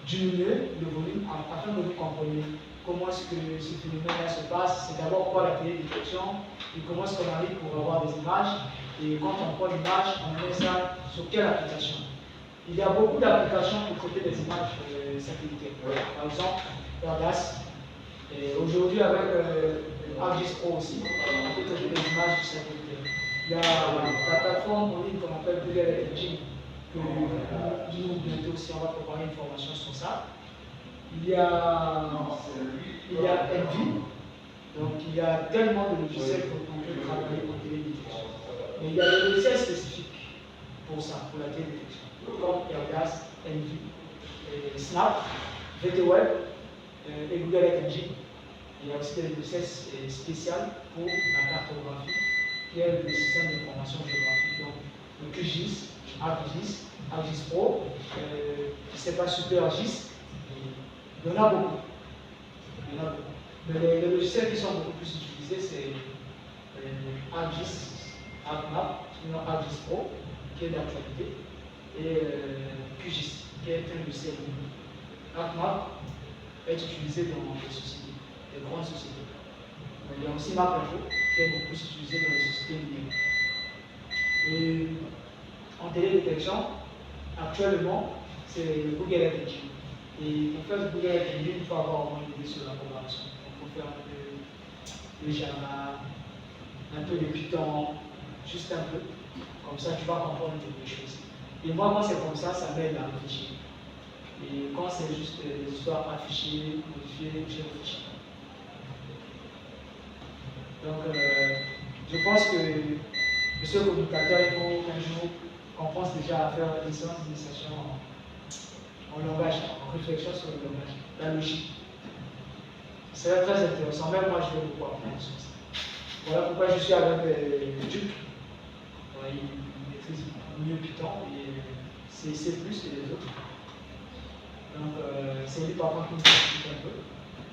diminuer le volume afin que vous compreniez comment est-ce que ce phénomène-là se passe. C'est d'abord quoi la télédétection et comment est-ce qu'on arrive pour avoir des images. Et quand on prend l'image, on met ça sur quelle application. Il y a beaucoup d'applications pour traiter des images satellitaires. Par exemple, AirDAS. Aujourd'hui, avec ArcGIS Pro aussi, on peut traiter des images satellitaires. Il y a la plateforme en ligne qu'on appelle Google Earth Engine, que nous, bientôt aussi, on va préparer une formation sur ça. Il y a Envy, donc il y a tellement de logiciels qu'on peut travailler pour télédétection. Mais il y a des logiciels spécifiques pour ça, pour la télédétection, comme AirDAS, Envy, Snap, VTWeb et Google Earth Engine. Il y a aussi des logiciels spéciaux pour la cartographie, qui est le système d'information géographique. Donc, le QGIS, ArcGIS, ArcGIS Pro, je ne sais pas, SuperGIS. Il y en a beaucoup. Mais les logiciels qui sont beaucoup plus utilisés, c'est ArcGIS, ArcMap, sinon ArcGIS Pro, qui est d'actualité, et QGIS, qui est un logiciel nouveau. ArcMap est utilisé dans les sociétés, les grandes sociétés. Mais il y a aussi MapInfo, qui est beaucoup plus utilisé dans les sociétés numériques. Et en télédétection, actuellement, c'est le Google Earth Engine. Et pour faire du Google Earth Engine, il faut avoir au moins une idée sur la programmation. Donc, il faut faire un peu de Java, un peu de Python, juste un peu. Comme ça, tu vas comprendre quelque chose. Et moi, quand c'est comme ça m'aide à réfléchir. Et quand c'est juste des histoires affichées, modifiées, je réfléchis. Donc, je pense que monsieur le communicateur, il faut qu'un jour qu'on pense déjà à faire une licence d'initiation en langage, en réflexion sur le langage, la logique. C'est très intéressant, même moi je vais beaucoup apprendre sur ça. Voilà pourquoi je suis avec Duc. Il maîtrise mieux Python et C++ que les autres. Donc c'est lui par contre qui me explique un peu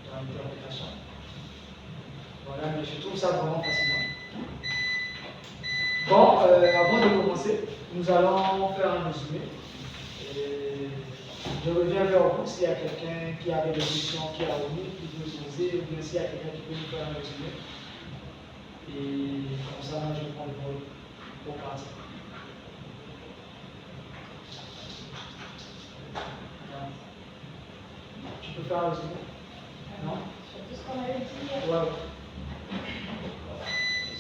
dans l'interprétation. Voilà, mais je trouve ça vraiment fascinant. Bon, avant de commencer, nous allons faire un résumé. Je reviens vers vous s'il y a quelqu'un qui avait des questions, qui a omis, qui veut se poser, ou bien s'il y a quelqu'un qui peut nous faire un résumé. Et comme ça, moi, je prends le rôle pour partir. Tu peux faire un résumé? Non? Sur tout ce qu'on avait dit. Ouais.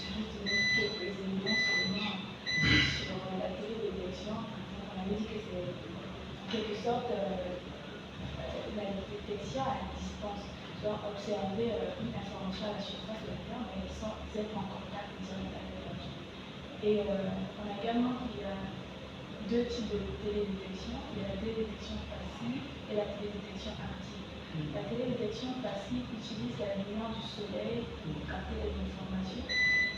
Juste quelques éléments sur la télédétection. On avait dit que c'est en quelque sorte la détection à distance, soit observer une information à la surface de la Terre, mais sans être en contact direct avec l'objet. Et on a également il y a deux types de télédétection. Il y a la télédétection passive et la télédétection active. La télédétection passive utilise la lumière du soleil pour capter les informations.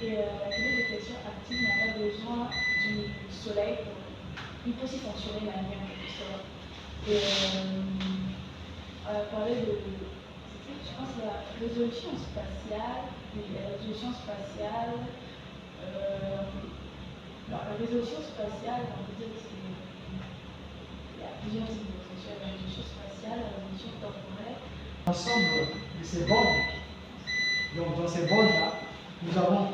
Et la télédétection active n'a pas besoin du soleil il peut aussi fonctionner la lumière en quelque sorte. Et on a parlé de, je pense, la résolution spatiale. Oui, la résolution spatiale. La résolution spatiale, on peut dire qu'il y a plusieurs types de résolution. La résolution spatiale, la résolution temporelle. L'ensemble de ces bandes, donc dans ces bandes-là, nous avons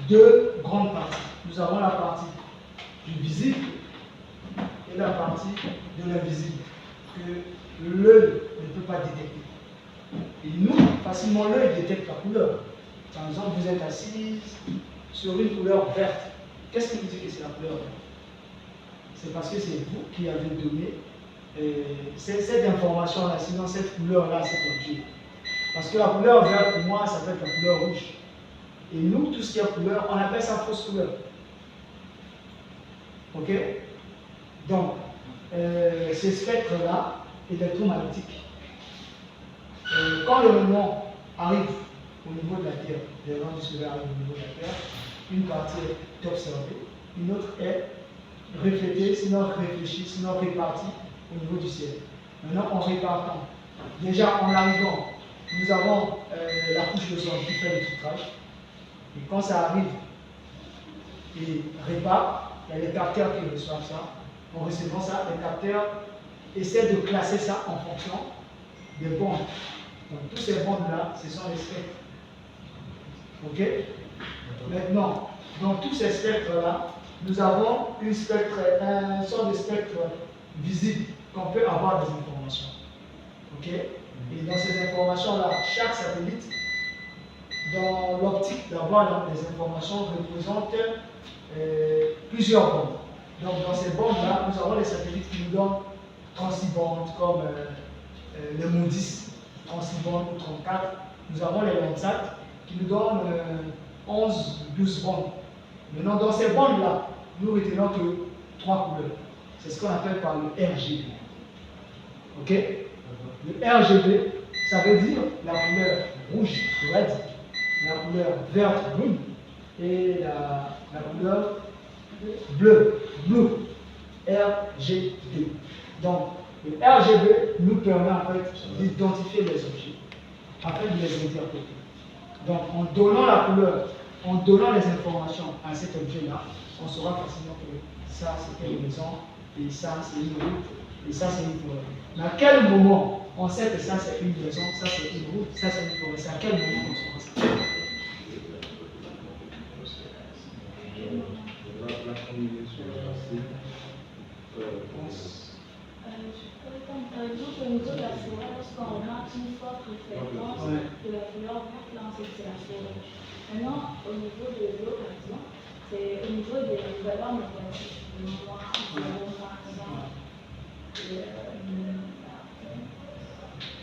deux grandes parties. Nous avons la partie du visible et la partie de l'invisible que l'œil ne peut pas détecter. Et nous, facilement, l'œil détecte la couleur. Par exemple, vous êtes assise sur une couleur verte. Qu'est-ce qui vous dit que c'est la couleur verte? C'est parce que c'est vous qui avez donné cette information-là, sinon cette couleur-là, cet objet. Parce que la couleur verte, pour moi, ça peut être la couleur rouge. Et nous, tout ce qui est couleur, on appelle ça fausse couleur. Ok? Donc, ce spectre-là électromagnétique, quand le rayon arrive au niveau de la Terre, le rayon du soleil arrive au niveau de la Terre, une partie est observée, une autre est reflétée, sinon réfléchie, sinon répartie au niveau du ciel. Maintenant, en répartant, déjà en arrivant, nous avons la couche de son qui fait le filtrage. Et quand ça arrive et répare, il y a les capteurs qui reçoivent ça. En recevant ça, les capteurs essaie de classer ça en fonction des bandes. Donc tous ces bandes-là, ce sont les spectres. Ok? Maintenant, dans tous ces spectres-là, nous avons une sorte de spectre visible qu'on peut avoir des informations. Ok? Et dans ces informations-là, chaque satellite, dans l'optique d'avoir des informations, représente plusieurs bandes. Donc dans ces bandes-là, nous avons les satellites qui nous donnent 36 bandes, comme le MODIS, 36 bandes ou 34. Nous avons les Landsat qui nous donnent 11 ou 12 bandes. Maintenant, dans ces bandes-là, nous retenons que 3 couleurs. C'est ce qu'on appelle par le RGB. Ok? Le RGB, ça veut dire la couleur rouge, red, la couleur verte, brune, et la couleur bleue, blue, RGB. Donc, le RGB nous permet en fait d'identifier les objets, afin de les interpréter. Donc, en donnant la couleur, en donnant les informations à cet objet-là, on saura facilement que ça c'est une maison, et ça c'est une route, et ça c'est une forêt. Mais à quel moment on sait que ça c'est une maison, ça c'est une route, ça c'est une forêt? C'est à quel moment on saura ça? La combinaison par exemple, au niveau de la forêt, lorsqu'on remarque une forte référence de la couleur verte, là, on sait que c'est la forêt. Maintenant, au niveau de l'eau, par exemple, c'est au niveau des valeurs négatives, le moins,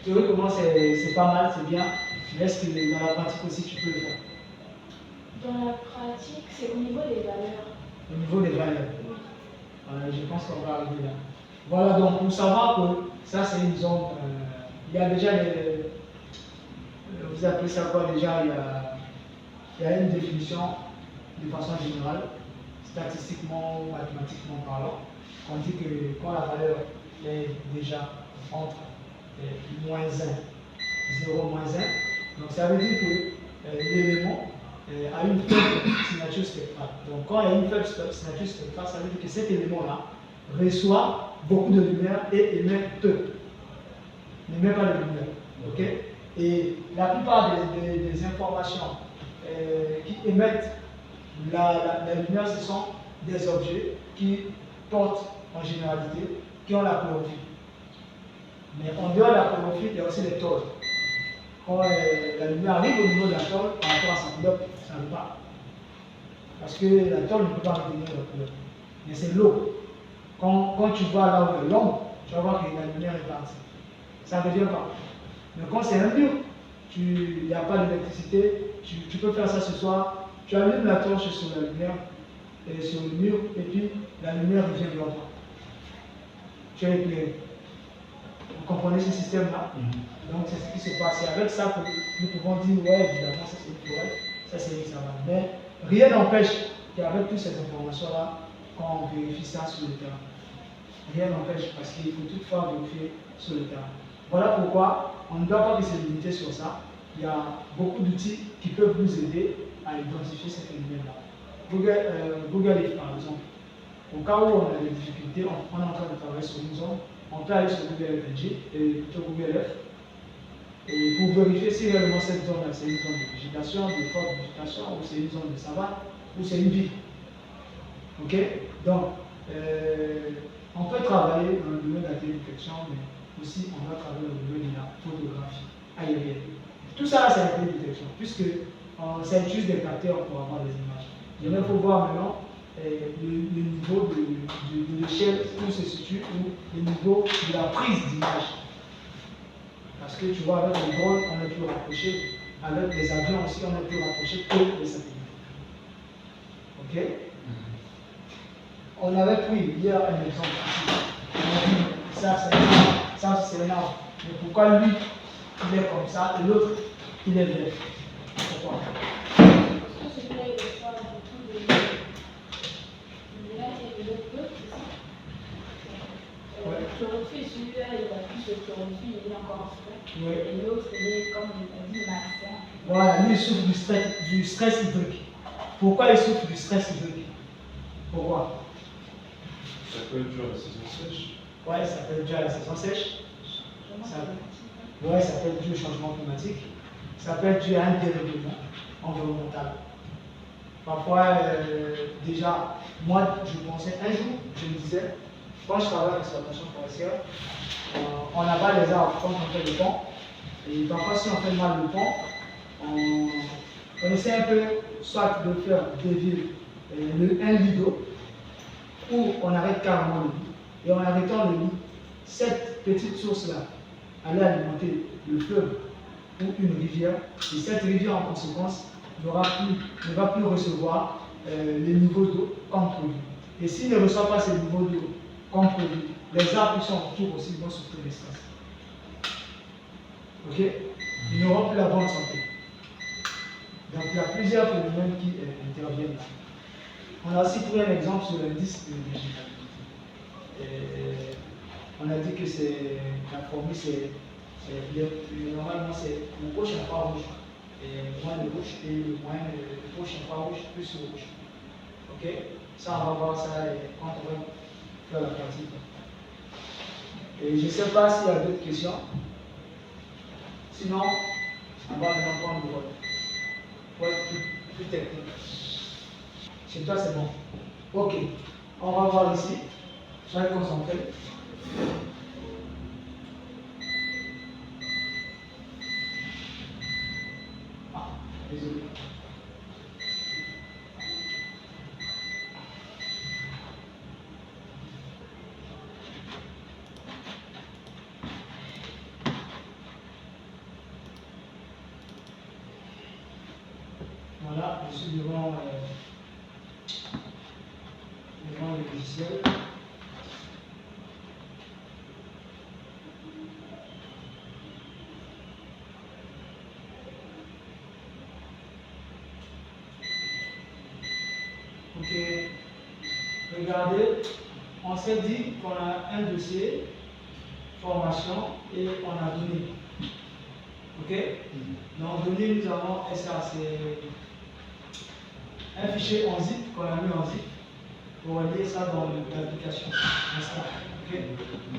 Théoriquement, c'est pas mal, c'est bien. Mais est-ce que dans la pratique aussi, tu peux le faire? Dans la pratique, c'est au niveau des valeurs. Au niveau des valeurs. Je pense qu'on va arriver là. Voilà, donc pour savoir que ça c'est une zone, il y a déjà vous appelez ça quoi déjà, il y a une définition de façon générale, statistiquement ou mathématiquement parlant. On dit que quand la valeur est déjà entre moins 1, 0, moins 1, donc ça veut dire que l'élément a une faible signature spectrale. Donc quand il y a une faible signature spectrale, ça veut dire que cet élément-là reçoit beaucoup de lumière et émet peu. N'émet pas de lumière. Okay? Et la plupart des informations qui émettent la lumière, ce sont des objets qui portent en généralité, qui ont la chlorophylle. Mais en dehors de la chlorophylle, il y a aussi les tôles. Quand la lumière arrive au niveau de la tôle, par rapport à sa couleur, ça ne va pas. Parce que la tôle ne peut pas retenir la couleur. Mais c'est l'eau. Quand tu vois là où il y a l'ombre, tu vas voir que la lumière est partie. Ça ne revient pas. Mais quand c'est un mur, il n'y a pas d'électricité, tu peux faire ça ce soir, tu allumes la torche sur la lumière, et sur le mur, et puis la lumière revient vers toi. Tu es éclairé. Vous comprenez ce système-là? Donc c'est ce qui se passe. C'est avec ça que nous pouvons dire, ouais, évidemment, ça c'est une forêt, ça c'est une savane. Mais rien n'empêche qu'avec toutes ces informations-là, quand on vérifie ça sur le terrain. Rien n'empêche, parce qu'il faut toutefois vérifier sur le terrain. Voilà pourquoi on ne doit pas se limiter sur ça. Il y a beaucoup d'outils qui peuvent nous aider à identifier ces phénomènes-là. Google Earth, par exemple. Au cas où on a des difficultés, on est en train de travailler sur une zone, on peut aller sur Google Earth et plutôt Google Earth, et pour vérifier si réellement cette zone-là, c'est une zone de végétation, de forte végétation, ou c'est une zone de savane, ou c'est une ville. Ok? Donc, on peut travailler dans le domaine de la télédétection, mais aussi on va travailler dans le domaine de la photographie aérienne. Tout ça, c'est la télédétection, puisque ça utilise des capteurs pour avoir des images. Et là, il faut voir maintenant le niveau de l'échelle où se situe, ou le niveau de la prise d'image. Parce que tu vois, avec les drones, on est plus rapproché, avec les avions aussi, on est plus rapproché que les satellites. Ok? On avait pris hier un exemple ici. On a dit, ça c'est un arbre. Mais pourquoi lui, il est comme ça, et l'autre, il est vert? Pourquoi? Chlorophylle, celui-là, il a plus de chlorophylle, il est encore frais. Ouais. Et l'autre, il est, comme on a dit, martien. Voilà, lui, il souffre du stress hydrique. Pourquoi il souffre du stress hydrique? Pourquoi? Ça peut être dû à la saison sèche. Ouais, ça peut être dû à la saison sèche. Ouais, ça peut être dû au changement climatique. Ça peut être dû à un dérèglement environnemental. Parfois, déjà, moi, je pensais un jour, je me disais, quand je travaille en exploitation forestière, on abat les arbres quand on fait le pont. Et parfois, si on fait mal le pont, on essaie un peu soit de faire dévier un lit d'eau, ou on arrête carrément le lit. Et en arrêtant le lit, cette petite source-là allait alimenter le fleuve ou une rivière. Et cette rivière, en conséquence, ne va plus recevoir les niveaux d'eau comme prévu. Et s'il ne reçoit pas ces niveaux d'eau comme prévu, les arbres qui sont autour aussi vont souffrir des stress. Ok? Ils n'auront plus la bonne santé. Donc il y a plusieurs phénomènes qui interviennent là. On a aussi pris un exemple sur l'indice de végétalité. On a dit que c'est la formule, normalement c'est le rouge infrarouge, et moins le rouge, et le rouge infrarouge plus le rouge. Ok? Ça, on va voir ça quand on va faire la pratique. Et je ne sais pas s'il y a d'autres questions. Sinon, on va maintenant prendre le vote. Pour être plus technique. Chez toi, c'est bon. Ok. On va voir ici. Soyez concentrés. Ah, désolé. Voilà, je suis devant le logiciel. Ok, regardez, on s'est dit qu'on a un dossier formation et on a donné. Ok? Donc donné, nous avons ça, c'est un fichier en zip qu'on a mis en zip pour lier ça dans l'application. Okay?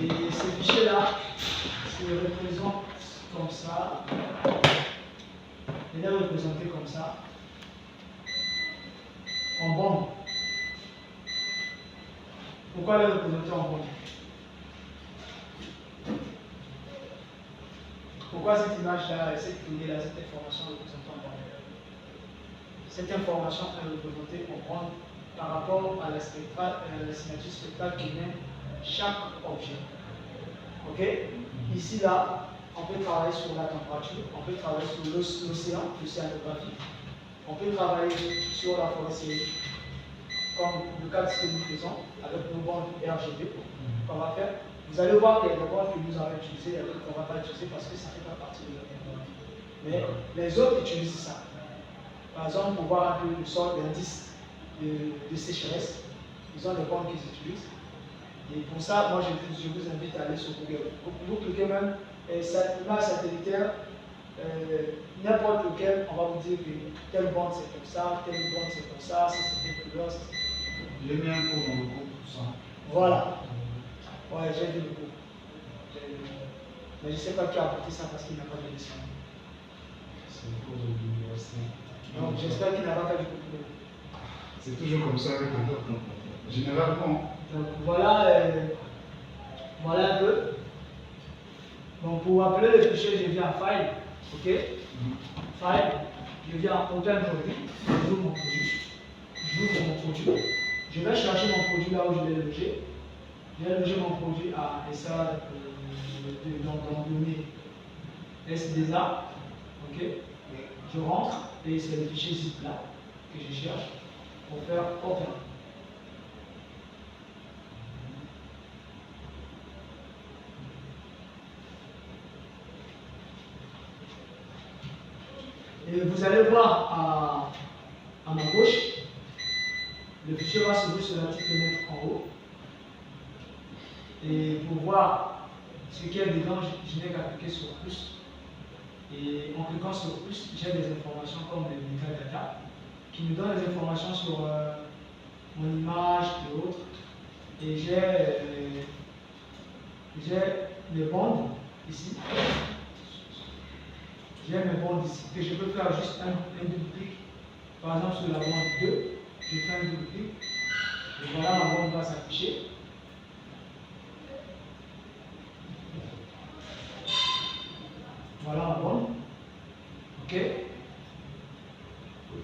Et ces fichiers-là se représentent comme ça. Il est représenté comme ça, en bande. Pourquoi il est représenté en bande? Pourquoi cette image-là, cette donnée-là, cette information est représentée en bande? Cette information est représentée en bande par rapport à la signature spectrale qui mène chaque objet. Ok? Ici, là, on peut travailler sur la température, on peut travailler sur l'océanographie, on peut travailler sur la forêt sérique, comme le cas de ce que nous faisons avec nos bandes RGB qu'on va faire. Vous allez voir qu'il y a des bandes que nous avons utilisées et d'autres qu'on ne va pas utiliser parce que ça ne fait pas partie de la technologie. Mais les autres utilisent ça. Par exemple, pour voir un peu le sort d'indice de sécheresse, ils ont des bandes qu'ils utilisent. Et pour ça, moi, je vous invite à aller sur Google. Vous cliquez même image satellitaire, n'importe lequel, on va vous dire que telle bande c'est comme ça, telle bande c'est comme ça, si c'est telle couleur, si c'est. J'ai mis un cours dans le cours pour ça. Voilà. Ouais, j'ai vu le cours. Mais je ne sais pas qui a apporté ça parce qu'il n'a pas de leçon. C'est le cours de l'université. Donc j'espère qu'il n'a pas fait du cours. C'est toujours comme ça avec les autres. Généralement. Donc voilà, voilà un peu. Donc pour appeler le fichier, je viens à File. Ok? File, je viens à Open Produit. J'ouvre mon produit. J'ouvre mon produit. Je vais chercher mon produit là où je l'ai logé. Je vais loger mon produit à SA dans données SDA. Ok? Je rentre et c'est le fichier zip là que je cherche pour faire Open. Et vous allez voir à ma gauche, le fichier va s'ouvrir sur la petite fenêtre en haut. Et pour voir ce qu'il y a dedans, je n'ai qu'à cliquer sur plus. Et en cliquant sur plus, j'ai des informations comme les metadata qui me donnent des informations sur mon image et autres. Et j'ai j'ai mes bandes ici. J'ai mes bandes ici, que je peux faire juste un double clic. Par exemple, sur la bande 2, je fais un double clic. Et voilà, ma bande va s'afficher. Voilà ma bande. OK.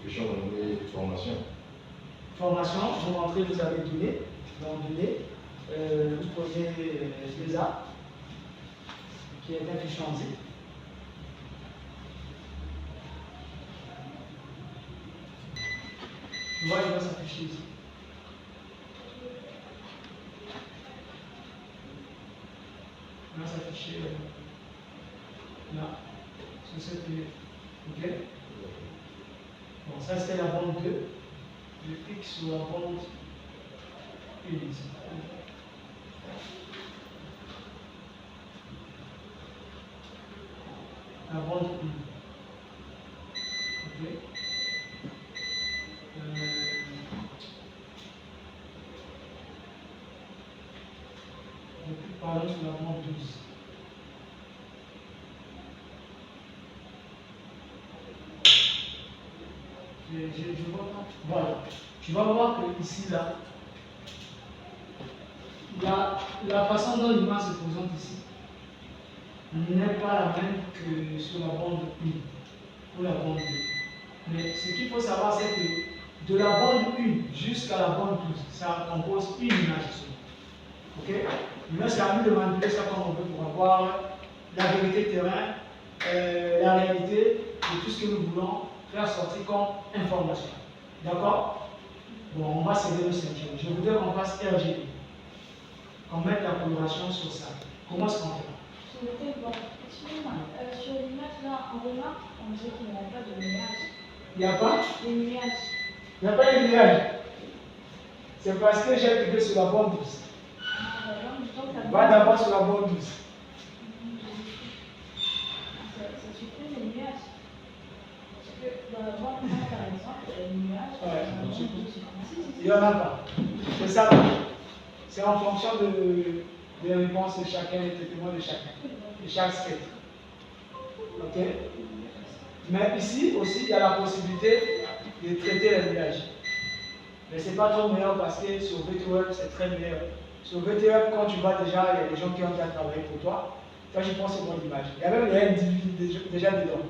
Question de formation. Formation, vous rentrez, vous avez donné. Dans données, vous prenez les A, qui est un fichier en zip. Tu vois, il va s'afficher ici. Il va s'afficher là, sur cette fenêtre. OK? Bon, ça c'était la bande 2. Je clique sur la bande 1 ici. La bande 1. OK? Je clique par exemple sur la bande 12. Je vois pas. Voilà. Tu vas voir que ici, là, la façon dont l'image se présente ici n'est pas la même que sur la bande 1 ou la bande 2. Mais ce qu'il faut savoir, c'est que de la bande 1 jusqu'à la bande 12, ça compose une image ici. Ok? Maintenant, c'est à nous de manipuler ça comme on veut pour avoir la vérité terrain, la réalité de tout ce que nous voulons faire sortir comme information. D'accord? Bon, on va serrer le ceinture. Je voudrais qu'on fasse RGB. Qu'on mette la coloration sur ça. Comment est-ce qu'on fait? Excusez-moi, sur l'image là, on remarque, on dirait qu'il n'y a pas de nuages. Il n'y a pas? Des nuages. Il n'y a pas de nuage. C'est parce que j'ai cliqué sur la bande 12. Ah, d'accord, donc ça Va d'abord sur la bande 12. Ça supprime les nuages. Parce que dans la bande 1, par exemple, il y a des nuages. Ouais. Dans la bande 2, Il n'y en a pas. C'est ça. C'est en fonction des réponses de chacun, des traitements de chacun, de chaque spectre. Ok? Mais ici aussi, il y a la possibilité de traiter les nuages. Mais ce n'est pas trop meilleur parce que sur VTweb, c'est très meilleur. Sur VTweb, quand tu vas déjà, il y a des gens qui ont déjà travaillé pour toi. Toi, je pense que c'est mon image. Il y a même les individus déjà dedans.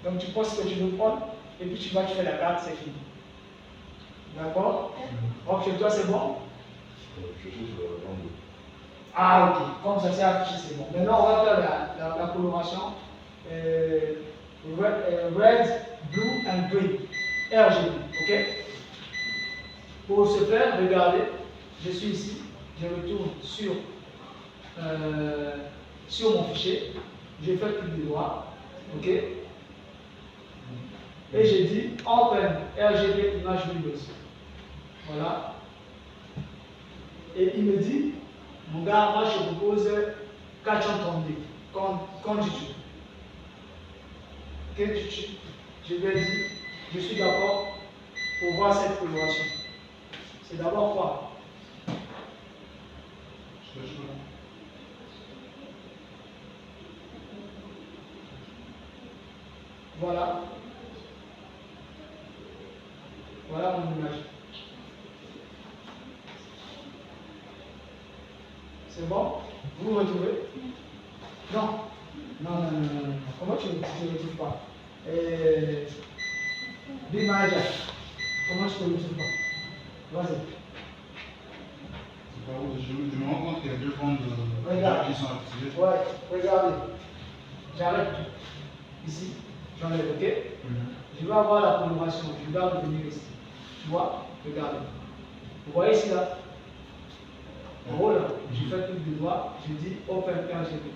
Donc, tu penses que tu veux prendre, et puis tu vas, tu fais la carte, c'est fini. D'accord? Donc, chez toi, c'est bon? Je suis sur la bande 2. Ah, ok. Comme ça, c'est affiché, c'est bon. Maintenant, on va faire la coloration. Red, blue and green. RGB. Ok? Pour ce faire, regardez, je suis ici. Je retourne sur mon fichier. Je fais clic droit. Ok? Et j'ai dit Open RGB Image Windows. Voilà. Et il me dit, mon gars, moi je propose 432. Quand dis-tu? Qu'est-ce que tu? Je lui ai dit, je suis d'accord pour voir cette coloration. C'est d'abord quoi? Voilà. Voilà mon image. C'est bon? Vous vous retrouvez? Non. Non. Comment tu ne retrouves pas? L'image. Comment tu ne retrouves pas? Vas-y. Je me rends compte qu'il y a deux bandes qui sont activées. Ouais, regardez. J'arrête ici. J'enlève, ok? Je vais avoir la coloration. Je dois revenir ici. Tu vois? Regardez. Vous voyez ici là? En haut là, je fais clic du doigt, je dis Open RGB.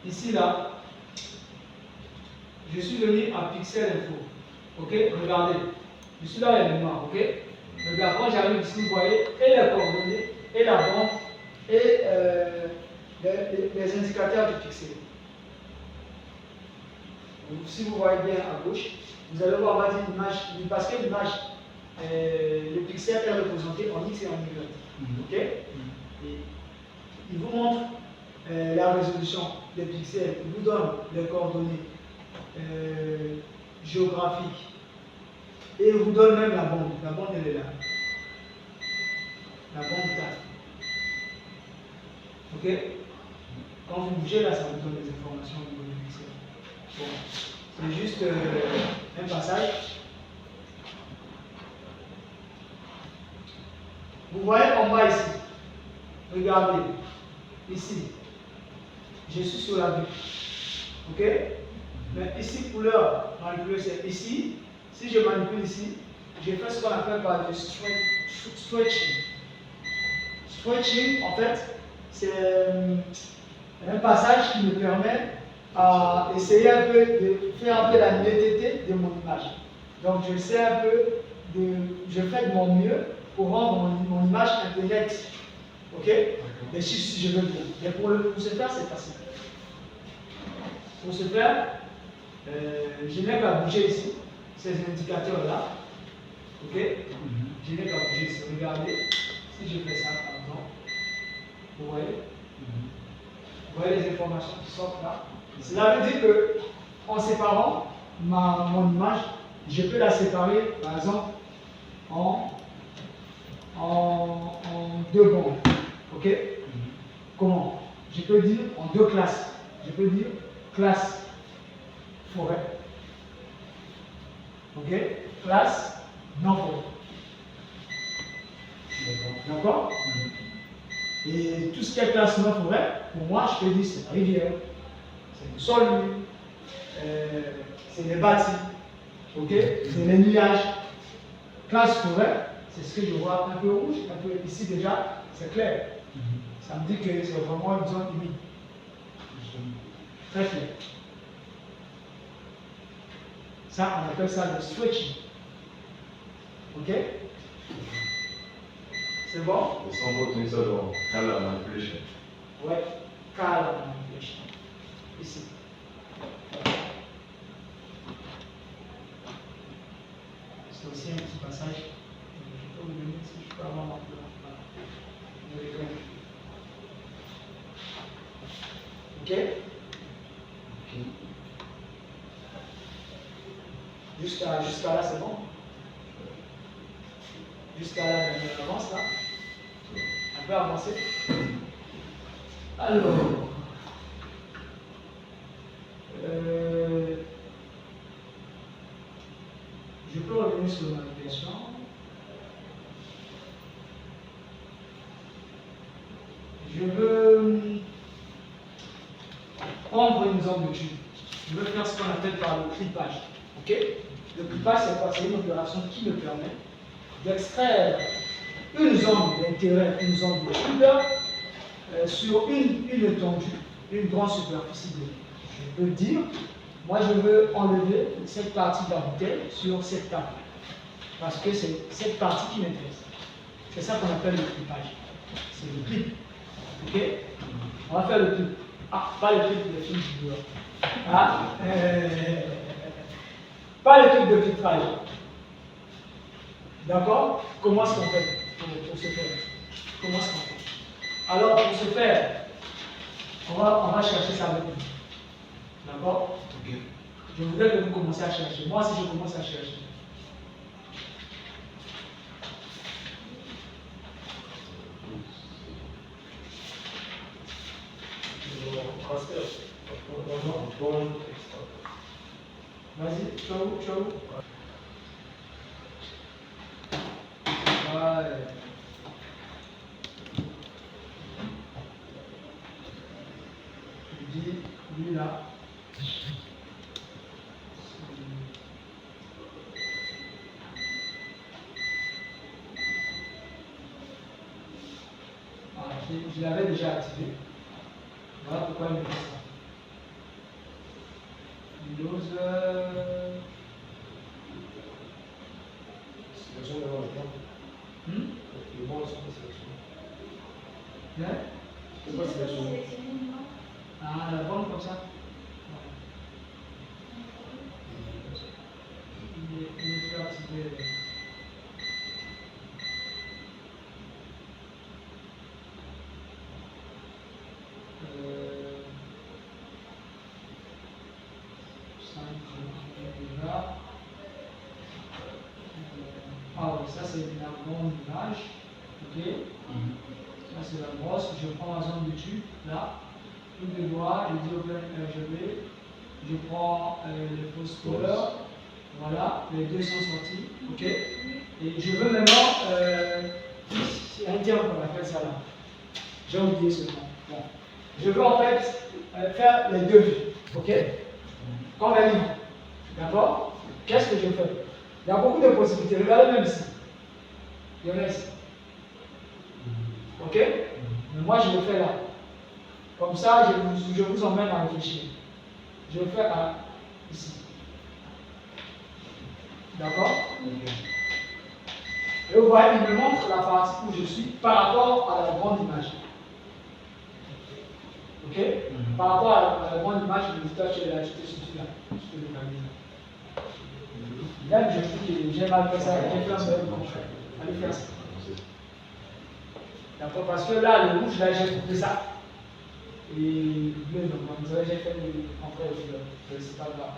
Ici là, Je suis venu à Pixel Info. Ok, regardez. Je suis là, il y a le noir. Ok, regarde, quand j'arrive ici, vous voyez, et les coordonnées, et la bande, et les indicateurs du pixel. Donc, si vous voyez bien à gauche, vous allez voir, on va dire l'image, parce que l'image, le pixel est représenté en X et en Y. Ok? Et il vous montre la résolution des pixels, il vous donne les coordonnées géographiques et il vous donne même la bande. La bande, elle est là. La bande taille. Ok? Quand vous bougez là, ça vous donne des informations au niveau du pixel. Bon. C'est juste un passage. Vous voyez en bas ici. Regardez. Ici. Je suis sur la vue. Ok? Mais ici, couleur manipulée, c'est ici. Si je manipule ici, je fais ce qu'on appelle par le stretching. Stretching, en fait, c'est un passage qui me permet à essayer un peu de faire un peu la netteté de mon image. Donc je sais un peu, je fais de mon mieux pour rendre mon image un peu nette. Ok? Mais si je veux bien. Mais pour ce faire, c'est facile. Pour ce faire, je n'ai qu'à bouger ici, ces indicateurs-là. Ok? Je n'ai qu'à bouger ici. Regardez, si je fais ça par exemple, vous voyez? Vous voyez les informations qui sortent là? Cela veut dire que, en séparant mon image, je peux la séparer, par exemple, en deux bandes. Ok? Comment? Je peux dire en deux classes. Je peux dire classe forêt. Ok? Classe non forêt. D'accord? Et tout ce qui est classe non forêt, pour moi, je peux dire c'est la rivière, c'est le sol, c'est les bâtis, ok? C'est les nuages. Classe forêt, c'est ce que je vois un peu rouge, un peu ici déjà, c'est clair. Ça me dit que c'est vraiment une zone humide. Très clair. Ça, on appelle ça le stretching. Ok? C'est bon? Et sans retenir ça dans color manipulation. Ouais, color manipulation. Ici. C'est aussi un petit passage. Je peux vous donner si je peux avoir ma couleur. Voilà. Ok? Jusqu'à là, c'est bon? Jusqu'à là, on avance là. Un peu avancé. Alors, je peux revenir sur la navigation. Je veux prendre une zone de tube. Je veux faire ce qu'on appelle par le clippage. Ok? Le clippage, c'est quoi? C'est une opération qui me permet d'extraire une zone d'intérêt, une zone de tube sur une étendue, une grande superficie de. Je peux dire, moi je veux enlever cette partie de la bouteille sur cette table. Parce que c'est cette partie qui m'intéresse. C'est ça qu'on appelle le clippage. C'est le clip. Ok? On va faire le clip. Ah, pas le clip de film du joueur. Ah, pas le clip de filtrage. D'accord? Comment est-ce qu'on fait pour ce faire? Comment est-ce qu'on fait? Alors, pour ce faire, on va chercher ça avec nous. D'accord? Ok. Je voudrais que vous commenciez à chercher. Moi, si je commence à chercher. Vas-y, ciao. Ouais. Je dis, lui là. Voilà, je l'avais déjà activé. Voilà pourquoi il me fait ça. Windows. Sélection devant le temps. Le bon, c'est pas sélection. C'est pas sélection. Ah, la bonne comme ça. Il est fait activer. Là. Ah oui, ça c'est la grande image. Ok. Ça c'est la brosse. Je prends la zone de tube. Là. Tous les doigts. Je dis open RGB. Je prends les fausses couleurs. Voilà. Les deux sont sortis. Ok. Et je veux maintenant. C'est un terme qu'on appelle ça là. J'ai oublié ce nom. Bon. Je veux en fait faire les deux vues. Ok. Comme un livre. D'accord? Qu'est-ce que je fais? Il y a beaucoup de possibilités. Regardez même ici. Il y en a ici. Ok? Mais moi, je le fais là. Comme ça, je vous emmène à réfléchir. Je le fais ici. D'accord? Et vous voyez, il me montre la partie où je suis par rapport à la grande image. Ok? Par rapport à la grande image, je vais acheter là. Je peux localiser. Même je dis, j'ai mal fait ça, j'ai fait un seul contraire. Allez faire ça. D'accord? Parce que là, le rouge, là, j'ai coupé ça. Et le bleu, donc, vous savez, j'ai fait le contraire aussi. C'est pas grave.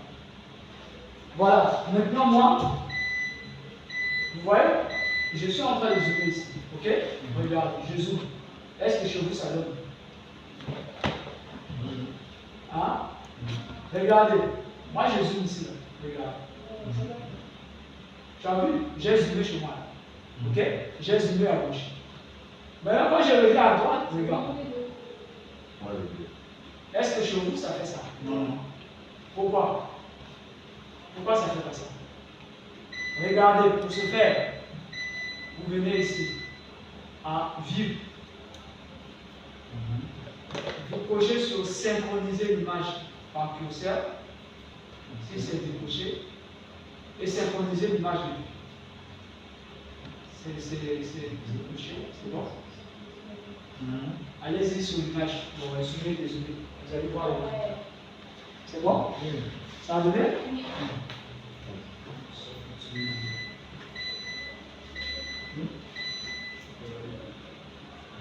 Voilà. Maintenant, moi, vous voyez, je suis en train de zoomer ici. Ok? Regardez, je zoome. Est-ce que chez vous, ça donne? Hein? Regardez. Moi, je zoome ici. Là. Regarde. Tu as vu? J'ai zoomé chez moi. Ok? J'ai zoomé à gauche. Maintenant, quand je reviens à droite, regarde. Est-ce que chez vous, ça fait ça? Non. Pourquoi? Pourquoi ça ne fait pas ça? Regardez, pour ce faire, vous venez ici à View. Vous cochez sur Synchroniser l'image par curseur. Si c'est décoché. Et synchroniser l'image de vue. C'est coché, c'est bon? Allez-y sur l'image. Bon, zoomez, dézoomez. Vous allez voir l'image. C'est bon? Ça a donné?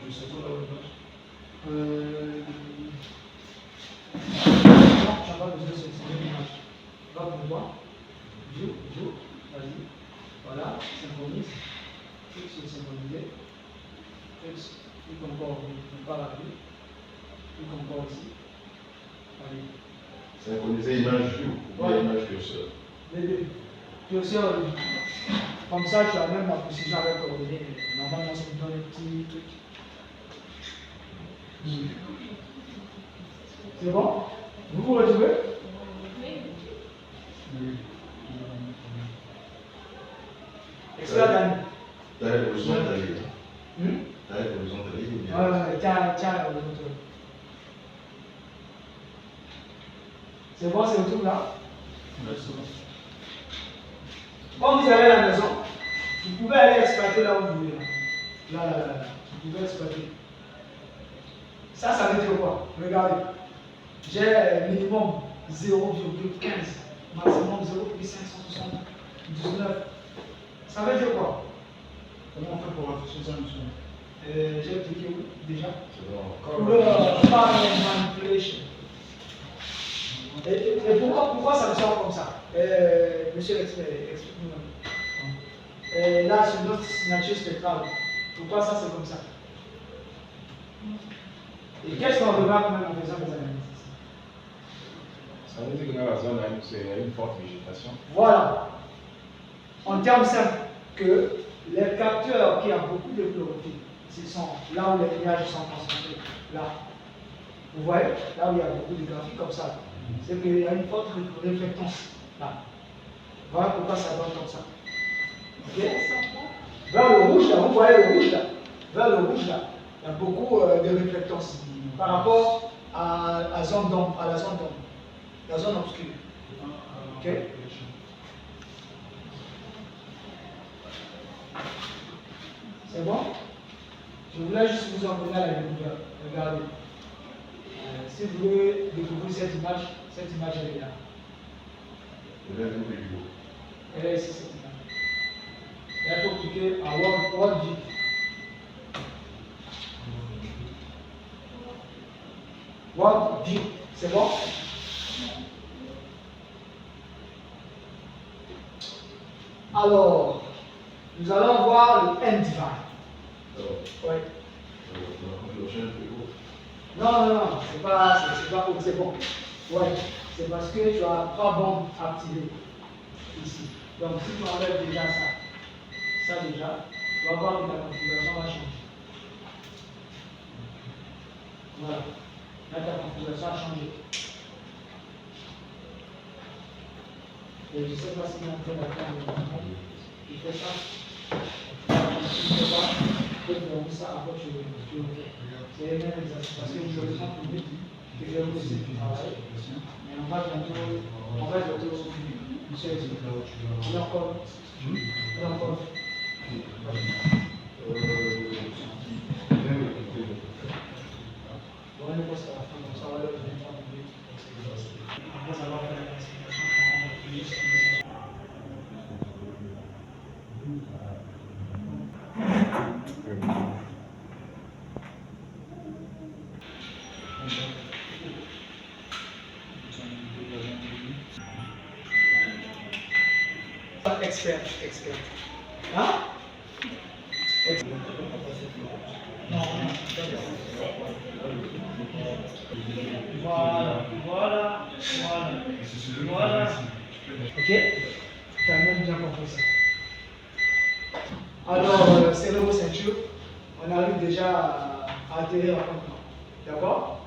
Je sais pas la image. Non, tu n'as pas besoin de sélectionner l'image. Va pour moi. View, vas-y. Voilà, synchronise. Clique sur synchroniser. Clique encore, pas la vue. Clique encore ici. Allez. Synchroniser image vue ou bien image curseur. Les deux. Curseur, comme ça, tu as même la précision avec coordonnées. Normalement, ça me donne un petit truc. C'est bon? Vous vous retrouvez? Extra d'année. Taille horizontale. Taille horizontale ou bien? Ouais, tiens, l'autre. C'est bon, c'est le tout là? Quand vous allez à la maison, vous pouvez aller exploiter là où vous voulez. Là. Vous pouvez exploiter. Ça veut dire quoi? Regardez. J'ai minimum 0,15, maximum 0,579. Ça veut dire quoi? Comment on fait pour afficher ça, monsieur? J'ai cliqué où déjà? Pour le manipulation. Et pourquoi ça me sort comme ça? Monsieur l'expert, explique-nous. Là, sur notre signature spectrale, pourquoi ça c'est comme ça? Et qu'est-ce qu'on remarque même en faisant des analyses? Ça veut dire que dans la zone, il y a une forte végétation. Voilà. En termes simples, que les capteurs qui ont beaucoup de chlorophylle, ce sont là où les nuages sont concentrés, là. Vous voyez? Là où il y a beaucoup de graphiques comme ça. C'est qu'il y a une forte réflectance là. Voilà pourquoi ça donne comme ça. Ok? Vers le rouge là, vous voyez le rouge là. Vers le rouge là, il y a beaucoup de réflectance par rapport à la zone d'ombre, la zone obscure. Ok? C'est bon? Je voulais juste vous en donner à la découverte. Regardez. Si vous voulez découvrir cette image elle est là. Elle est ici, cette image. Là, il faut cliquer à World View. World View, c'est bon? Alors, nous allons voir le end divine. Oui. Non, c'est bon. Ouais, c'est parce que tu as 3 bombes activées ici. Donc, si tu enlèves déjà ça déjà, tu vas voir que ta configuration va changer. Voilà. Là, ta configuration a changé. Et je ne sais pas si on peut la faire. Tu fais ça. Si tu ne fais pas, tu peux faire ça, après tu le fais. C'est le même exercice parce que vous avez besoin de public que je vais vous laisser travailler. Mais on va bientôt monsieur dit. On est encore. On va passer à la fin, comme ça on va le faire en public. Après avoir fait la classification, on va publier. Expert. Hein? Non. Voilà. Ok? Tu as même bien compris ça. Alors, serrez vos ceintures. On arrive déjà à atterrir à maintenant. D'accord?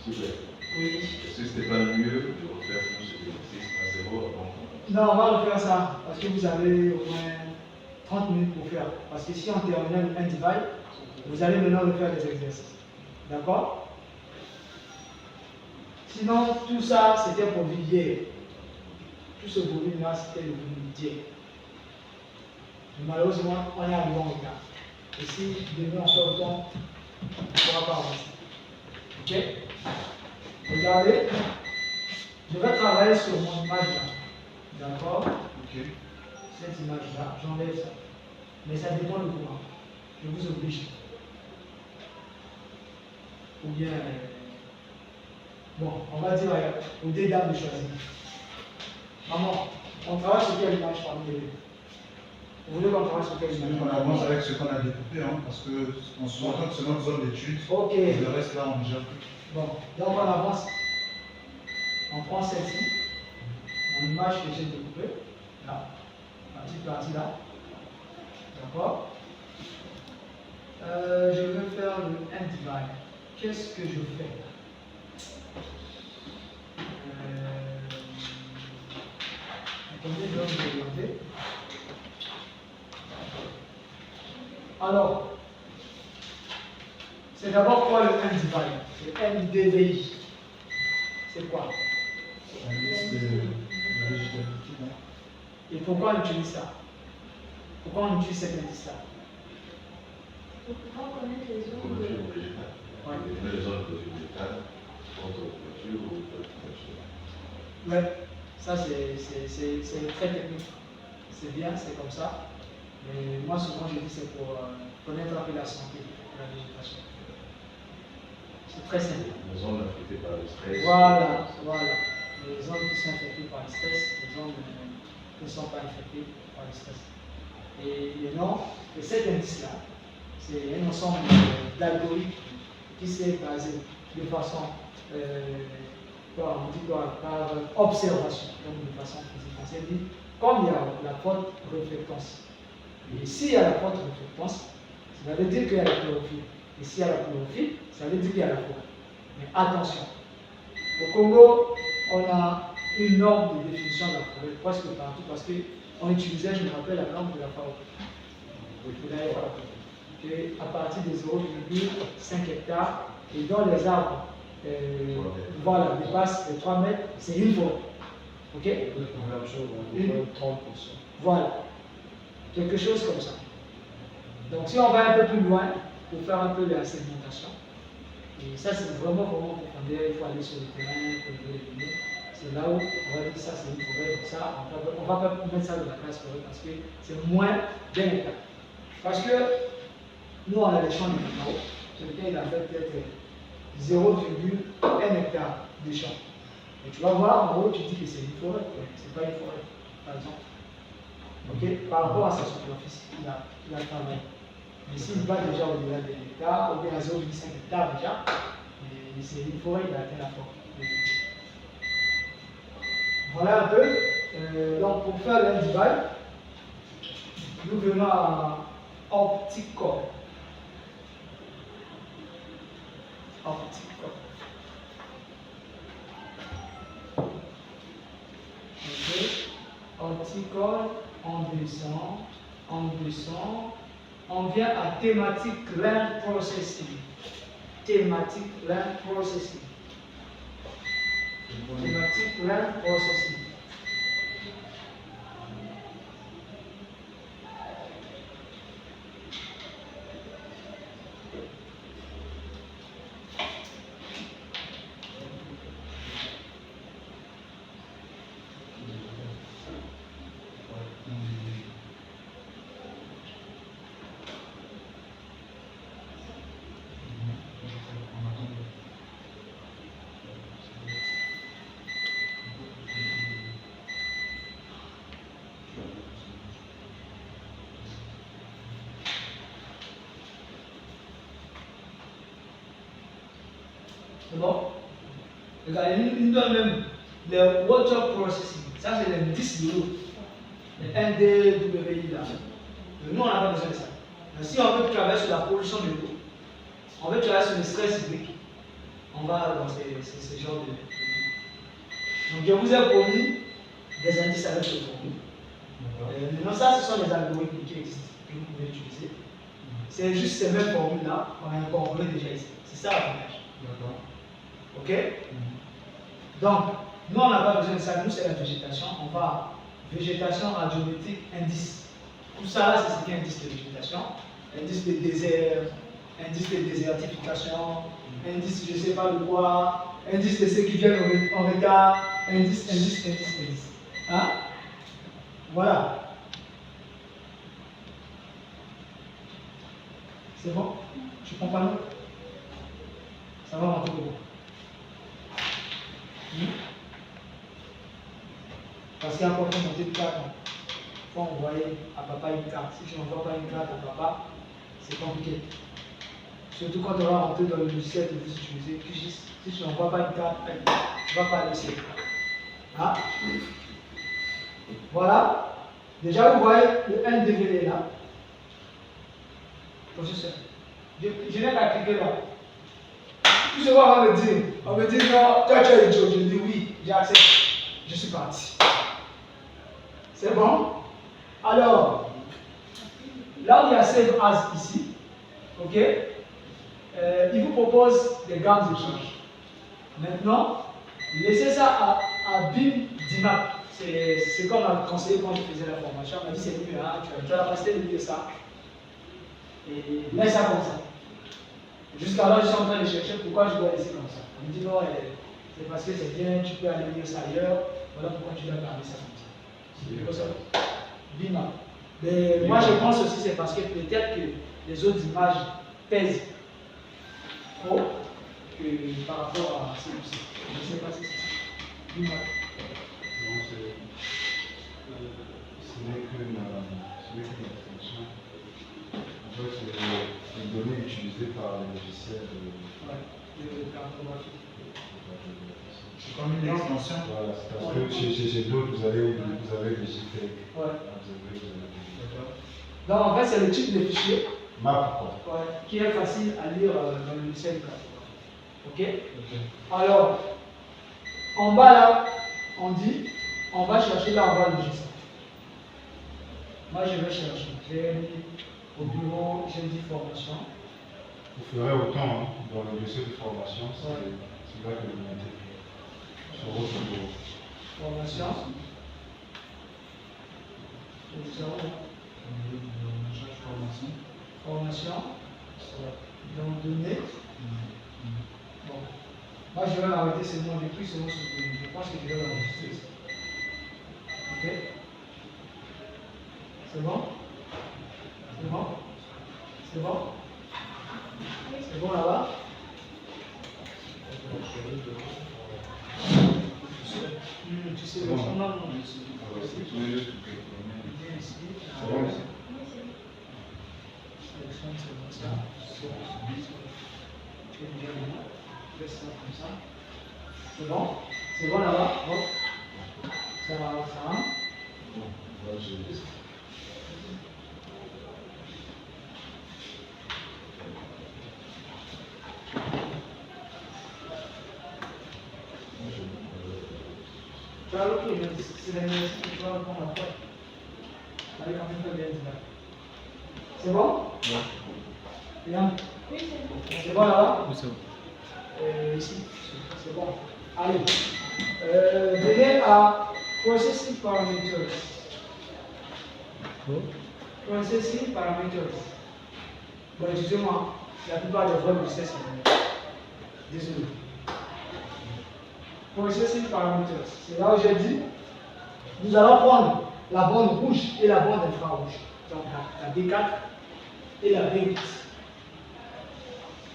Super. Oui. Est-ce que c'était pas mieux de refaire tout ce exercice à 0 avant? Non, on va refaire ça parce que vous avez au moins 30 minutes pour faire. Parce que si on termine un divide, vous allez maintenant refaire les exercices. D'accord? Sinon, tout ça, c'était pour hier. Tout ce volume-là, c'était le volume d'hier. Malheureusement, on est arrivé en retard. Et si demain on fait autant, on ne pourra pas avancer. Ok? Regardez, je vais travailler sur mon image là. D'accord? Ok. Cette image-là, j'enlève ça. Mais ça dépend de comment. Je vous oblige. Ou bien, bon, on va dire aux deux dames de choisir. Maman, on travaille sur quelle image parmi les deux? Vous voulez qu'on travaille sur quelle image? On avance avec ce qu'on a découpé, hein, parce qu'on se rend compte que c'est notre zone d'étude. Ok. Et le reste là, on gère. Bon, donc on avance. On prend celle-ci, mon image que j'ai découpée, là, la petite partie là. D'accord? Je vais faire le end divide. Qu'est-ce que je fais? Attendez, je vais vous regarder. Alors, c'est d'abord quoi le end divide? Le NDVI. C'est quoi? La liste de la végétalité. Et pourquoi on utilise ça? Pourquoi on utilise cet indice-là? Pour pouvoir connaître les zones Couverture de... végétale. Ouais. Les zones de végétale contre couverture ou couverture. Ouais, ça c'est très technique. C'est bien, c'est comme ça. Mais moi souvent je dis c'est pour connaître un peu la santé de la végétation. C'est très simple. Les zones affectées par le stress. Voilà. Les zones qui sont affectées par le stress, les zones qui ne sont pas affectées par le stress. Et le nom de cet indice-là, c'est un ensemble d'algorithmes qui s'est basé de façon par observation, donc de façon physique. On s'est dit, comme il y a la forte réflectance, et s'il y a la forte réflectance, ça veut dire qu'il y a la chlorophylle. Et s'il y a la chlorophylle, ça veut dire qu'il y a la forêt. Mais attention, au Congo, on a une norme de définition de la forêt presque partout parce qu'on utilisait, je me rappelle, la norme de la FAO. Vous n'avez pas à partir de 0,5 hectares et dans les arbres voilà, dépasse les 3 mètres, c'est une forêt. Ok? Même chose, on dit 30%. Voilà. Quelque chose comme ça. Donc si on va un peu plus loin, pour faire un peu la segmentation, et ça c'est vraiment profondeur, il faut aller sur le terrain, pour lever les données. C'est là où on va dire ça c'est une forêt, donc ça, on va pas mettre ça dans la classe forêt parce que c'est moins d'un hectare. Parce que nous on a les champs de cacao, quelqu'un il a fait peut-être 0,1 hectare de champs. Et tu vas voir, en gros, tu dis que c'est une forêt, c'est pas une forêt, par exemple. Ok? Par rapport à sa superficie, il a travaillé. Mais s'il va déjà au-delà de l'hectare, ou bien à 0,5 hectares déjà, c'est une forêt, il a atteint la forêt. Voilà un peu. Donc pour faire l'individe, nous venons à Opticor. Opticor. Opticor, on descend, on vient à thématique land processing. Thématique land processing. Thématique land processing. C'est bon? Regardez, nous donne même le water processing. Ça, c'est l'indice de l'eau. Le NDWI là. Nous, on n'a pas besoin de ça. Mais si on veut travailler sur la pollution de l'eau, on veut travailler sur le stress hydrique, on va dans ces genres de trucs. Donc, je vous ai promis des indices avec ce formule. Maintenant, ça, ce sont les algorithmes qui existent, que vous pouvez utiliser. C'est juste ces mêmes formules-là qu'on a incorporées déjà ici. C'est ça l'avantage. Ok? Donc, nous, on n'a pas besoin de ça. Nous, c'est la végétation. On va végétation radiométrique, indice. Tout ça, c'est ce qui est indice de végétation. Indice de désert, indice de désertification, indice je ne sais pas de quoi, indice de ceux qui viennent en retard, indice. Hein? Voilà. C'est bon? Tu comprends pas? Ça va rentrer dedans. Parce qu'il y a encore une montée de carte. Il faut envoyer à papa une carte. Si tu n'envoies pas une carte à papa, c'est compliqué. Surtout quand on va rentrer dans le logiciel que vous utilisez, QGIS. Si tu n'envoies pas une carte, tu ne vas pas laisser. Hein? Voilà. Déjà, vous voyez le NDVD là. Processeur. Je n'ai qu'à cliquer là. Tout ce qu'on va me dire, on me dit non, toi tu es idiot. Je dis oui, j'accepte. Je suis parti. C'est bon? Alors, là où il y a Save As ici, ok, il vous propose des gammes d'échange. Maintenant, laissez ça à BIM DIMAP. C'est comme on m'a conseillé quand je faisais la formation. On m'a dit c'est mieux, hein, tu as la capacité de lire ça. Et laisse ça comme ça. Jusqu'alors, je suis en train de chercher pourquoi je dois laisser comme ça. On me dit non, c'est parce que c'est bien, tu peux aller lire ça ailleurs. Voilà pourquoi tu dois garder ça comme ça. C'est comme ça. Bima. Mais moi, je pense aussi c'est parce que peut-être que les autres images pèsent trop que par rapport à celui-ci. Je ne sais pas si c'est ça. Bima. Non, ce n'est qu'une extension. En fait, c'est les données utilisées par les logiciels de cartographie. C'est comme une extension. Voilà, c'est parce que chez d'autres, vous avez des JPEG. Ouais. D'accord. Donc en fait, c'est le type de fichier Map, quoi. qui est facile à lire dans le logiciel de cartographie. Ok? Alors, en bas là, on dit, on va chercher là, on va enregistrer. Moi, je vais chercher. J'ai mis au bureau, j'ai dit formation. Vous ferez autant hein, dans le dossier de formation, C'est là que vous mettez. Sur votre bureau. Formation. Formation. Donc données. Bon. Moi je vais m'arrêter seulement depuis ce mot souverain. Je pense que je vais l'enregistrer. Ok? C'est bon? C'est bon? C'est bon? C'est bon là-bas? Tu sais, Bon. non, non. Ah ouais, c'est tous les deux. Viens ici. C'est bon ici? Sélectionne, c'est bon ça. Tu es déjà bon. Laisse ça comme ça. C'est bon? C'est bon là-bas? Hop. Ça va. Bon, là j'ai. Tu as l'autre, c'est la université que tu vas répondre après. Allez, quand même, bien là. C'est bon? Bien. Oui, c'est bon. C'est bon là-bas? Oui, c'est bon. Ici. C'est bon. Allez. Venez à Processing Parameters. Processing Parameters. Bon, excusez-moi, la plupart des vols du CES. Désolé. Processing Parameters. C'est là où j'ai dit, nous allons prendre la bande rouge et la bande infrarouge. Donc la D4 et la D8.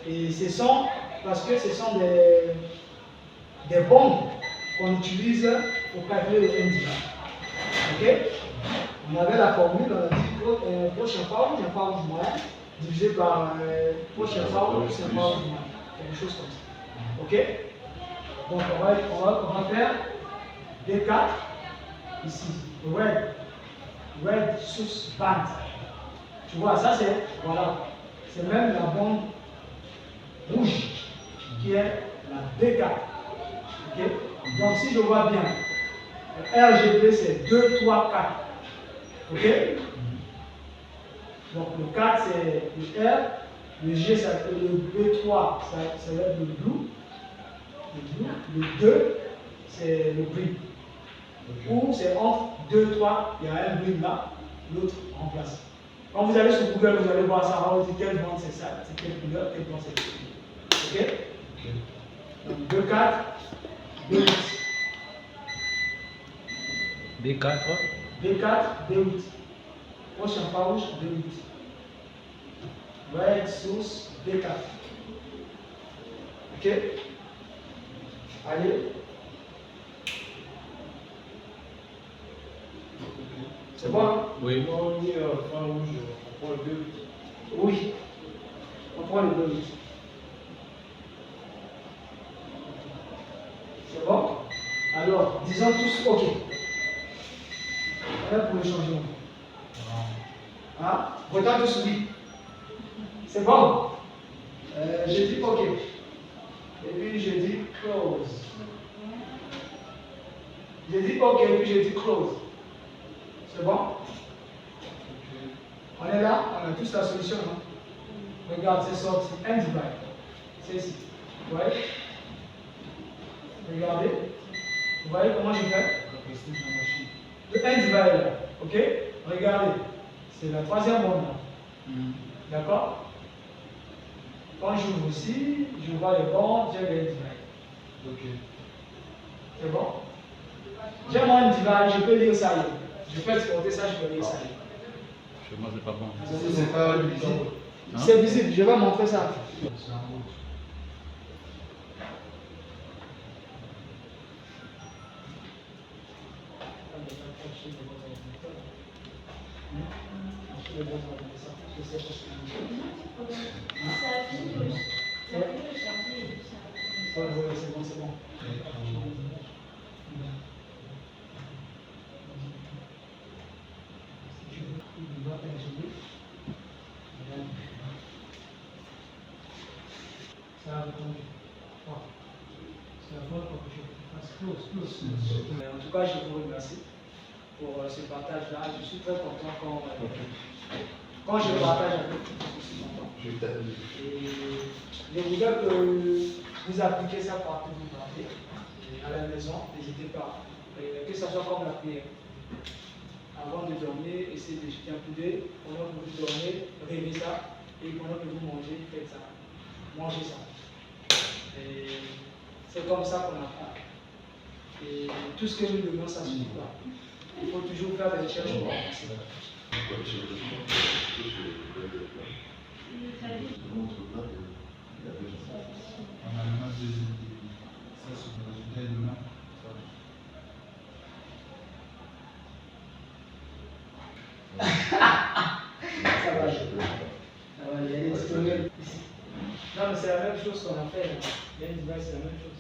Et ce sont, parce que ce sont des bandes qu'on utilise pour calculer le NDI. Ok? On avait la formule, on a dit proche infrarouge moyen, divisé par proche infrarouge moyen. Quelque chose comme ça. Ok? Donc on va faire D4 ici. Red source band. Tu vois, ça c'est, voilà. C'est même la bande rouge qui est la D4. Ok? Donc si je vois bien, RGB c'est 2, 3, 4. Ok? Donc le 4 c'est le R, le G c'est le B3 ça va être le blue. Le 2 c'est le gris. Ou c'est entre 2, 3, il y a un gris là, l'autre en place. Quand vous allez sur Google, vous allez voir ça, on vous dit quelle bande c'est ça, c'est quelle couleur, quelle bande c'est. Ok? Donc 2, 4, 2, 8. B4. B4, B8. Proche infrarouge, B8. Red source, B4. Ok? Allez. C'est bon? Hein? Oui. Moi, on dit fin rouge, on prend le 2. Oui. On prend le 2. C'est bon? Alors, disons tous OK. Voilà pour le changement. Hein? Votons tous oui. C'est bon? J'ai dit OK. Et puis j'ai dit close. J'ai dit OK, et puis j'ai dit close. C'est bon? On est là? On a tous la solution. Hein? Regarde, c'est sorti. Un divide. C'est ici. Vous voyez? Regardez. Vous voyez comment je fais? Le un divide là. Ok? Regardez. C'est la troisième bande là. D'accord? Quand j'ouvre ici, je vois les bandes, j'ai le divide. Ok. C'est bon? J'ai mon divide, je peux lire ça. Je peux exporter ça, je peux lire ça. Chez moi, c'est pas bon. C'est pas visible. Hein? C'est visible, je vais montrer ça. Ça a fini le charger et tout ça. Ouais, c'est bon, c'est bon. Ça a répondu. C'est la fois que je fasse close. En tout cas, je vous remercie pour ce partage-là. Je suis très content quand je partage avec vous. Je suis content. Et je voudrais que vous appliquez ça partout où vous partez. À la maison, n'hésitez pas. Que ce soit comme la prière. Avant de dormir, essayez de jeter un coup d'œil. Pendant que vous dormez, rêvez ça. Et pendant que vous mangez, faites ça. Mangez ça. C'est comme ça qu'on apprend. Et tout ce que nous donnons, ça ne suffit pas. Il faut toujours faire des recherches pour avancer. On a maintenant ça sur le résultat et demain. Ça va, il y a des tutoriels ici. Non, mais c'est la même chose qu'on a fait. Il y a une device, c'est la même chose.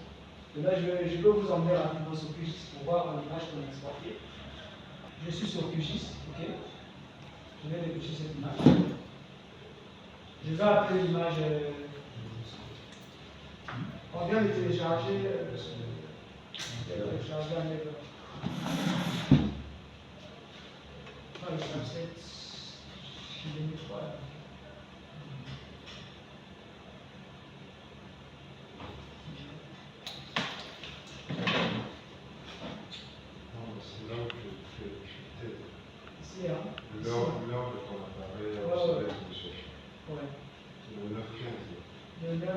Et là, je peux vous emmener rapidement sur QGIS pour voir l'image qu'on a exportée. Je suis sur QGIS, ok? Je viens de cliquer cette image. Je vais appeler l'image. On vient de télécharger. Télécharger un mail. Le Snapchat, je l'ai mis 3. C'est là où tu fais Ici, hein? l'heure de ton appareil au soleil de cherche. Ouais. Le 9-15. Le 9,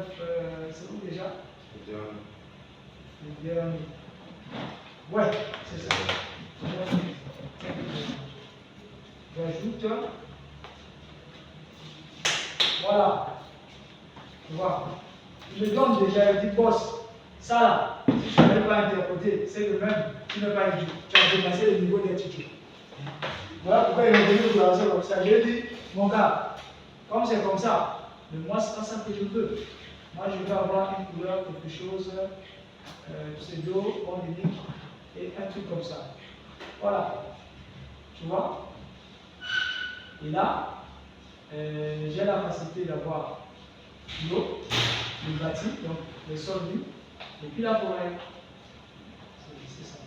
c'est où déjà? C'est bien. Le dernier. Ouais, c'est ça. J'ajoute. Voilà. Tu vois. Il me donne déjà, il dit boss. Ça là, si tu n'avais pas interprété, c'est le même. Tu n'as pas étudié. Tu as dépassé le niveau d'étude. Voilà pourquoi il est venu vous lancer comme ça. Je lui ai dit, mon gars, comme c'est comme ça, mais moi c'est pas ça que je veux. Moi je veux avoir une couleur, quelque chose, pseudo, endémique, et un truc comme ça. Voilà. Tu vois? Et là, j'ai la facilité d'avoir l'eau, le bâti, donc les sols nus, et puis la forêt. C'est ça.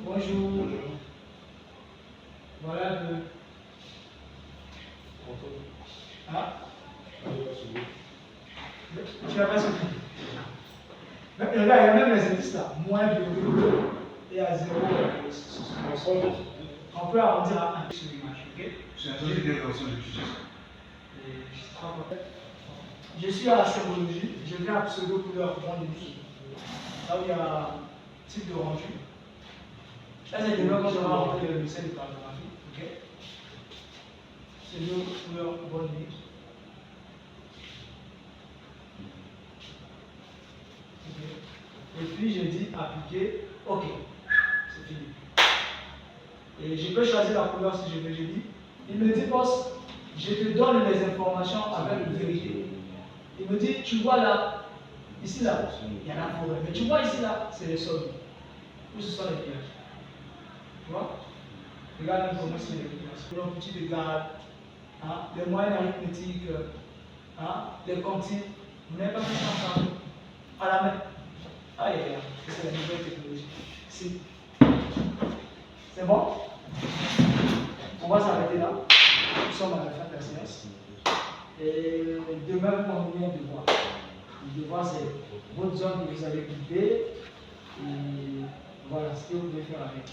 Bonjour. Voilà un peu. Ah? Tu n'as pas suivi. Là, il y a même les indices là. Moins de 2 et à 0. On peut arrondir à 1 sur l'image, ok? C'est un truc de version de QGIS. Je suis à la symbologie, je viens à pseudo couleur rendez-vous. Là où il y a un type de rendu. Là, c'est le même quand on va rentrer le lycée de cartographie, ok? Pseudo couleur rendez-vous. Et puis je dis appliquer, ok, c'est fini. Et je peux choisir la couleur si je veux, je dis. Il me dit, boss, je te donne les informations avec le vérité. Il me dit, tu vois là, ici là, il y a la forêt. Mais tu vois ici là, c'est les sols. Où ce sont les pièges. Tu vois? Regarde un peu comment c'est les pièges. Pour un petit regard, hein, les moyens arithmétiques, hein, les comptines, vous n'avez pas fait ça ensemble. À la main. Aïe, aïe, aïe, c'est la nouvelle technologie. Si. C'est bon? On va s'arrêter là. Nous sommes à la fin de la séance. Et demain, vous continuez un devoir. Le devoir, c'est votre zone que vous avez coupée. Et voilà ce que vous devez faire avec.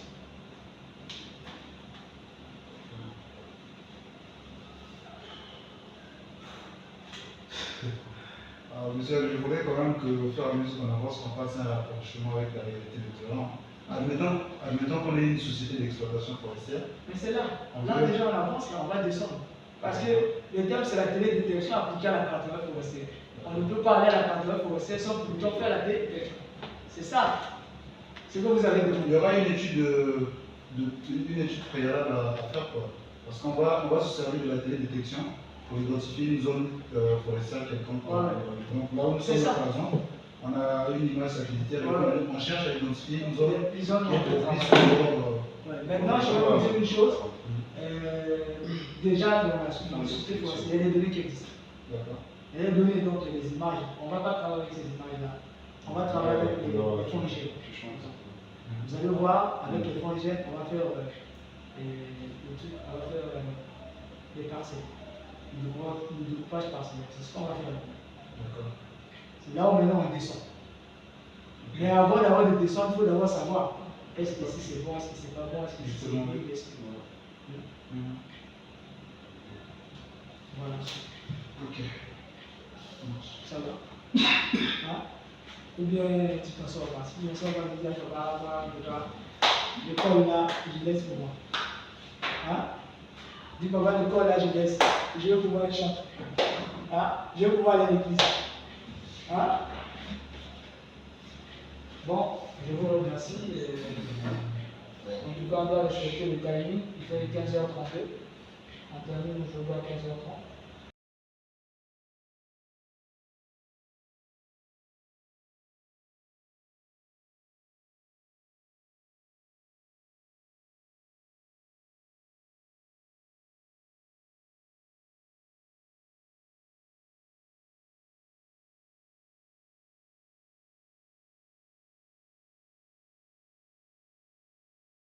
Alors, monsieur, je voudrais quand même que, au fur et à mesure qu'on avance, qu'on fasse un rapprochement avec la réalité du terrain. Admettons qu'on ait une société d'exploitation forestière. Mais c'est là. Là, déjà, on avance, là, on va descendre. Parce que le terme, c'est la télédétection appliquée à la cartographie forestière. On ne peut pas aller à la cartographie forestière sans plutôt faire la télédétection. C'est ça. C'est ce que vous avez demandé. Il y aura une étude préalable à faire, quoi. Parce qu'on va se servir de la télédétection pour identifier une zone forestière quelconque. Ouais. Donc là où nous sommes, par exemple, on a une image satellitaire et on cherche à identifier une zone qui est propice à Maintenant, je vais vous dire une chose. Déjà, dans la société forestière, il y a des données qui existent. Il y a des données, donc les images. On ne va pas travailler avec ces images-là. On va travailler avec les fonds. Vous allez voir, avec les fonds hygiènes, on va faire des parcelles. Le découpage partiel. C'est ce qu'on va faire. D'accord. C'est là où maintenant on descend. Mais avant d'avoir de descendre, il faut d'abord savoir est-ce que si c'est bon, est-ce que c'est pas bon, est-ce que c'est Justement, bon, oui. est-ce que voilà. Ok. Ça marche. Ça va. Hein? Ou bien tu t'en sors pas. Si tu t'en sors pas, tu dis l'école là, je laisse pour moi. Hein? Dis papa, l'école là, je laisse. Je vais pouvoir chanter. Hein? Je vais pouvoir aller à l'église. Hein? Bon, je vous remercie. En tout cas, on doit respecter le timing. Il fait 15h32. On termine aujourd'hui à 15h30.